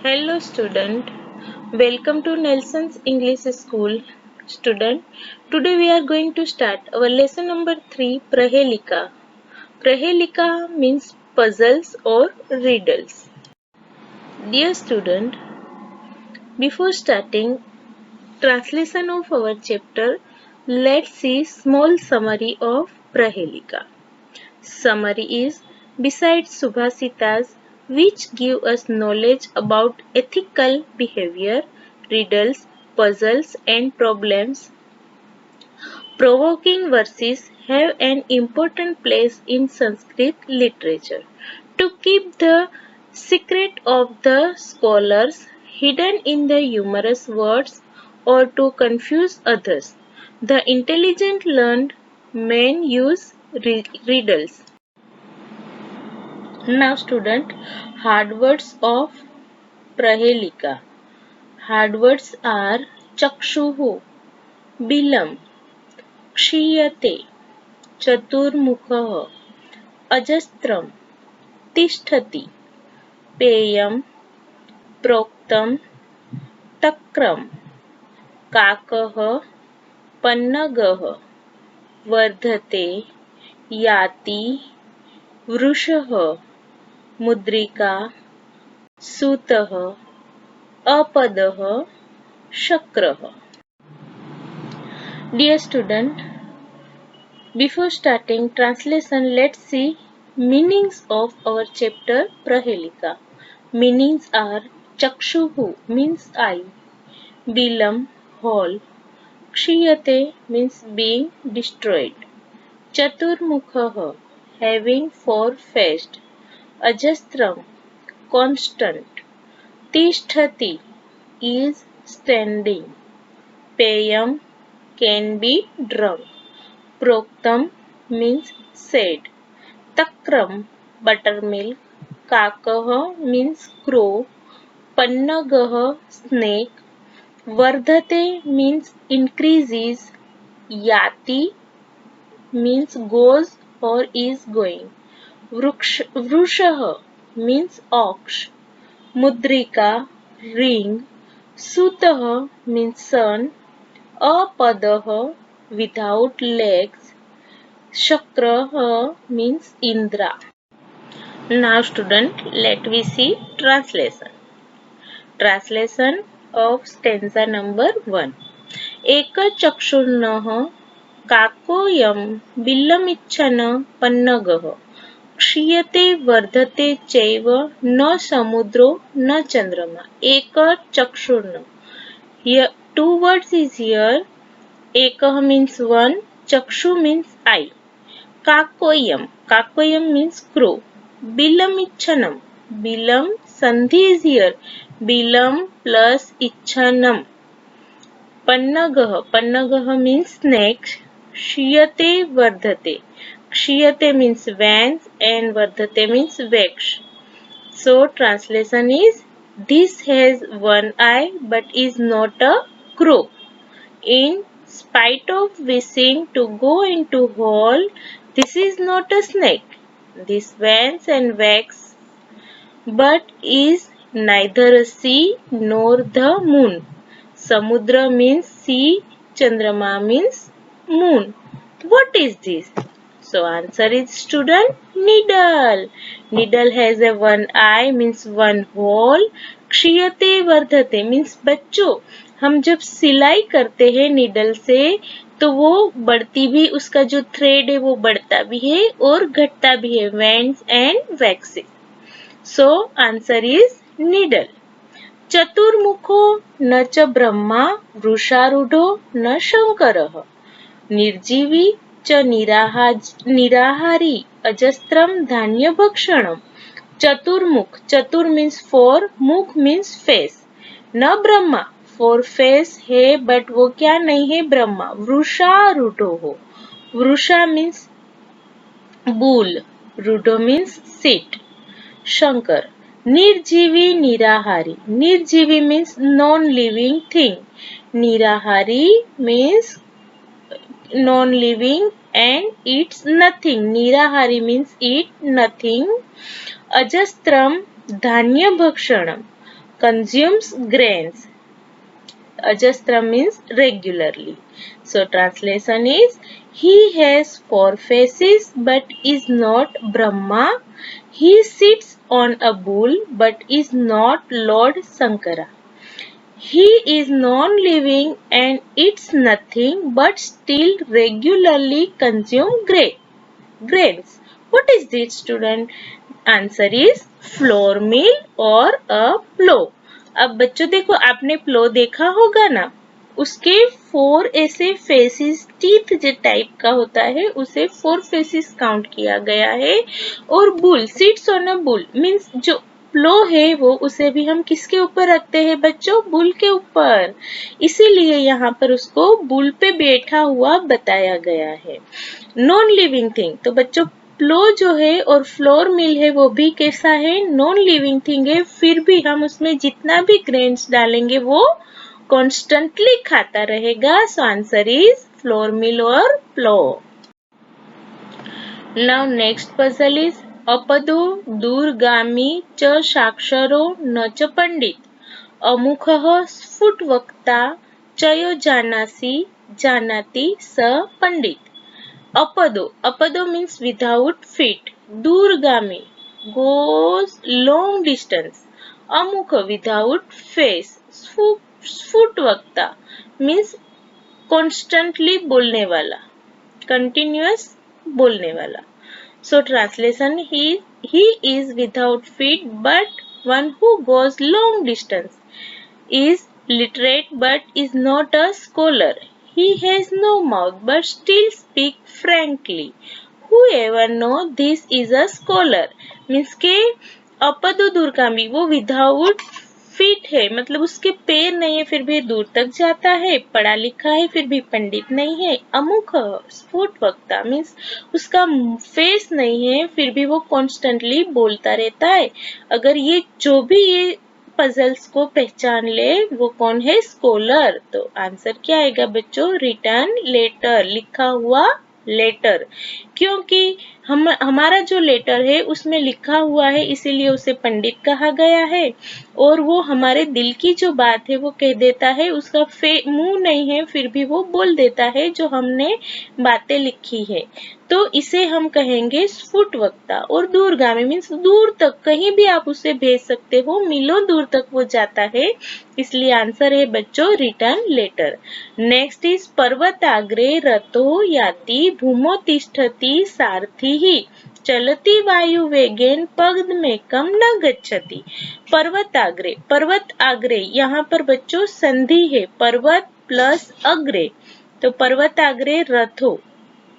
Hello student, welcome to Nelson's English School. Student, today we are going to start our lesson number 3, Prahelika. Prahelika means puzzles or riddles. Dear student, before starting translation of our chapter, let's see small summary of Prahelika. Summary is, besides Subhasitas, which give us knowledge about ethical behavior, riddles, puzzles and problems, provoking verses have an important place in Sanskrit literature. To keep the secret of the scholars hidden in the humorous words or to confuse others, the intelligent learned men use riddles. Now student, hard words of Prahelika. Hard words are Chakshuhu, Bilam, Kshiyate, Chaturmukha, Ajastram, Tishtati, Peyam, Proktam, Takram, Kakah, Pannagah, Vardhate, Yati, Vrushah, Mudrika, Sutah, Apadah, Shakrah. Dear student, before starting translation, let's see meanings of our chapter Prahelika. Meanings are Chakshuhu means eye, Bilam hall, Kshiyate means being destroyed, Chaturmukha having four faced, Ajastram constant, Tishtati is standing, Peyam can be drunk. Proktam means said. Takram buttermilk. Kakah means crow. Pannagah snake. Vardhate means increases. Yati means goes or is going. Vrushah means ox. Mudrika ring. Sutah means sun. Apadah without legs. Shakra means Indra. Now student, let we see translation. Translation of stanza number 1. एकचक्षुर्नः काकोऽयं बिल्लमिच्छन् पन्नगः क्षीयते वर्धते चैव न समुद्रो न चंद्रमा. एकचक्षुर्न. Here two words is here. Ekah means one, chakshu means eye. Kakoyam. Kakoyam means crow. Bilam icchanam. Bilam sandhi is here. Bilam plus icchanam. Pannagah. Pannagah means snake. Kshiyate vardhate. Kshiyate means vans and vardhate means wax. So translation is, this has one eye but is not a crow. In spite of wishing to go into hole, this is not a snake. This vans and wax, but is neither a sea nor the moon. Samudra means sea, Chandrama means moon. What is this? So answer is student, needle. Needle has a one eye means one hole. क्षीयते वर्धते means बच्चों, हम जब सिलाई करते हैं needle से तो वो बढ़ती भी, उसका जो थ्रेड है वो बढ़ता भी है और घटता भी है. Wanes and waxing. So answer is needle. चतुर्मुखो न च ब्रह्मा वृषारूढ़ो न शंकरः निर्जीवी च निराहारी अजस्त्रम धान्य भक्षणम. चतुर्मुख. चतुर मीन्स फोर, मुख मीन्स फेस. न ब्रह्मा, फोर फेस है बट वो क्या नहीं है, ब्रह्मा. वृषारूढ़ो हो. वृषा मीन्स बुल, रूढ़ो मीन्स सीट. शंकर. निर्जीवी निराहारी. निर्जीवी मीन्स नॉन लिविंग थिंग. निराहारी means non-living and eats nothing. Nirahari means eat nothing. Ajastram dhanya bhakshanam. consumes grains. Ajastra means regularly. So translation is, he has four faces but is not Brahma. He sits on a bull but is not Lord Sankara. He is non-living and eats nothing but still regularly consumes grains. What is this, student? Answer is flour mill or a plow. अब बच्चों देखो, आपने प्लो देखा होगा ना, उसके 4 ऐसे faces, teeth जो टाइप का होता है, उसे 4 फेसिस काउंट किया गया है. और bull, sits on a bull means जो प्लो है वो, उसे भी हम किसके ऊपर रखते हैं बच्चों? बुल के ऊपर. इसीलिए यहाँ पर उसको बुल पे बैठा हुआ बताया गया है. नॉन लिविंग थिंग, तो बच्चों प्लो जो है और फ्लोर मिल है वो भी कैसा है? नॉन लिविंग थिंग है. फिर भी हम उसमें जितना भी ग्रेन्स डालेंगे वो कॉन्स्टेंटली खाता रहेगा. सो आंसर इज फ्लोर मिल और प्लो. नाउ नेक्स्ट पजल इज अपदो दूरगामी च साक्षरो न च पंडित अमुखः स्फुटवक्ता चयो जानाति स पंडित. अपदो means without feet. दूरगामी goes long distance. अमुख without face. स्फुटवक्ता means constantly बोलने वाला, continuous बोलने वाला. So translation, he is without feet but one who goes long distance, is literate but is not a scholar. He has no mouth but still speak frankly. Whoever know this is a scholar. Means के अपदो दूरगामी, वो without feet है, मतलब उसके पैर नहीं है फिर भी दूर तक जाता है. पढ़ा लिखा है फिर भी पंडित नहीं है. अमुख स्फुटवक्ता मीन्स उसका फेस नहीं है फिर भी वो कॉन्स्टेंटली बोलता रहता है. अगर ये जो भी ये पजल्स को पहचान ले वो कौन है? स्कॉलर. तो आंसर क्या आएगा बच्चों? रिटर्न लेटर, लिखा हुआ लेटर. क्योंकि हमारा जो लेटर है उसमें लिखा हुआ है, इसीलिए उसे पंडित कहा गया है. और वो हमारे दिल की जो बात है वो कह देता है. उसका मुंह नहीं है फिर भी वो बोल देता है जो हमने बातें लिखी है. तो इसे हम कहेंगे स्फुटवक्ता. और दूरगामी मीन्स दूर तक, कहीं भी आप उसे भेज सकते हो, मीलों दूर तक वो जाता है. इसलिए आंसर है बच्चों रिटर्न लेटर. नेक्स्ट इज पर्वताग्रे रतो याति भूमो तिष्ठति सारथिः चलती वायु वेगेन पद्मेकम न गच्छति. पर्वताग्रे, पर्वत आग्रे, यहाँ पर बच्चों संधि है, पर्वत प्लस अग्रे. तो पर्वताग्रे रथो,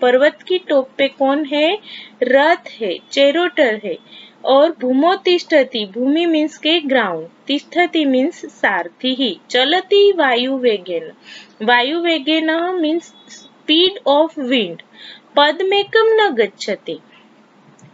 पर्वत की टॉप पे कौन है? रथ है, चेरोटर है. और भूमो तिष्ठति, भूमि मीन्स के ग्राउंड, तिष्ठति मीन्स सारथी ही. चलती वायु वेगेन, वायु वेगेन मीन्स स्पीड ऑफ विंड. पद्मेकम न गच्छति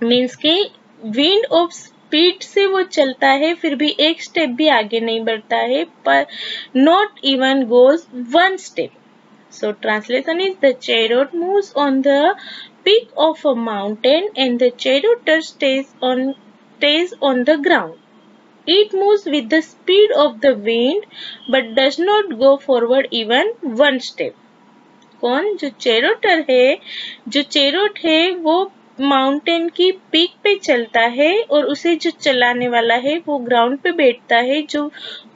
मीन्स के विंड ऑफ स्पीड से वो चलता है फिर भी एक स्टेप भी आगे नहीं बढ़ता है. पर not even goes one step. So translation is, the chariot moves on the peak of a mountain and the charioteer stays on the ground. It moves with the speed of the wind but does not go forward even one step. कौन? जो चेरोटर है, जो चेरोट है वो mountain की peak पे चलता है और उसे जो चलाने वाला है वो ग्राउंड पे बैठता है. जो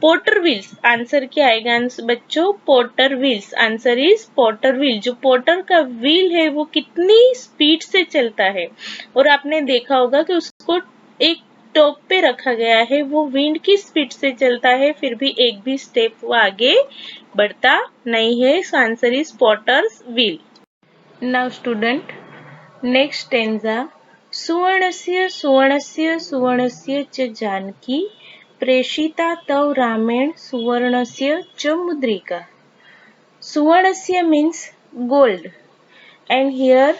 पोटर व्हील्स, आंसर क्या आएगा बच्चों? Potter wheels. Answer is potter wheel. जो पोटर का व्हील है वो कितनी स्पीड से चलता है. और आपने देखा होगा कि उसको एक टॉप पे रखा गया है, वो विंड की स्पीड से चलता है फिर भी एक भी स्टेप वो आगे बढ़ता नहीं है. So answer is potter's wheel. Now student, next stanza. सुवर्णस्य सुवर्णस्य सुवर्णस्य च जानकी प्रेषिता तव रामेण सुवर्णस्य च मुद्रिका. सुवर्णस्य means gold and here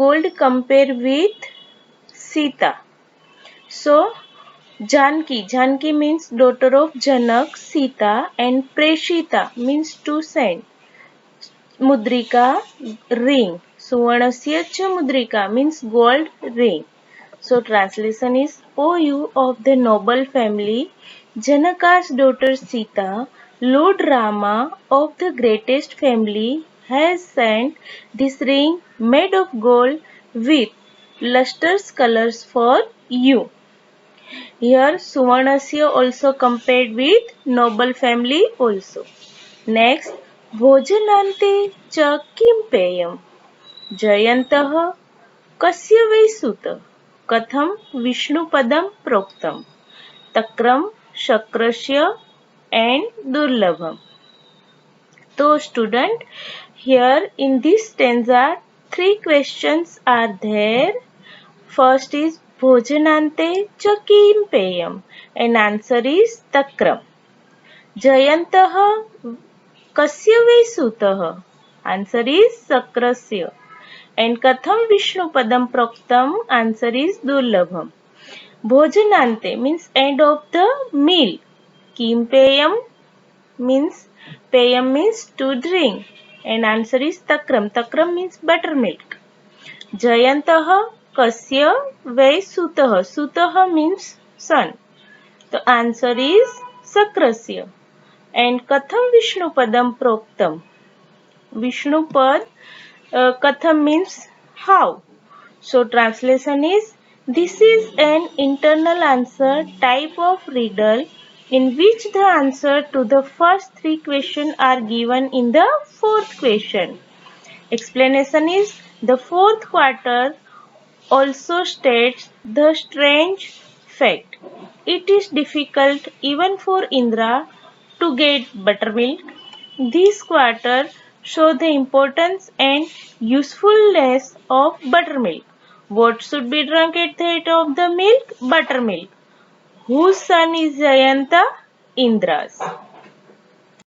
gold compare with Sita. So Janki means daughter of Janak, Sita, and Preshita means to send. Mudrika ring. Suvarnasya cha mudrika means gold ring. So translation is, O you of the noble family, Janaka's daughter Sita, Lord Rama of the greatest family, has sent this ring made of gold with lustrous colors for you. Here Suvarnasya also compared with noble family also. Next, Bhojanante cha kim peyam. Jayantah कस्य वै सुत कथम विष्णुपदम प्रोक्तम तक्रम शक्रस्य and durlabham. So student, here in this stanza three questions are there. First is Bhojanante cha kim peyam and answer is Takram. Jayantah kasya vai sutah? Answer is Sakrasya. And Katham Vishnu Padam Proktam? Answer is Durlabham. Bhojanante means end of the meal. Kim Peyam means to drink. And answer is Takram. Takram means buttermilk. Jayantah Kasya Vai Sutah? Sutah means son. The answer is Sakrasya. And Katham Vishnu Padam Proktam? Vishnu Pad Katham means how. So translation is, this is an internal answer type of riddle in which the answer to the first three questions are given in the fourth question. Explanation is, the fourth quarter also states the strange fact. It is difficult even for Indra to get buttermilk. This quarter show the importance and usefulness of buttermilk. What should be drunk at the head of the milk? Buttermilk. Whose son is Jayanta? Indra's.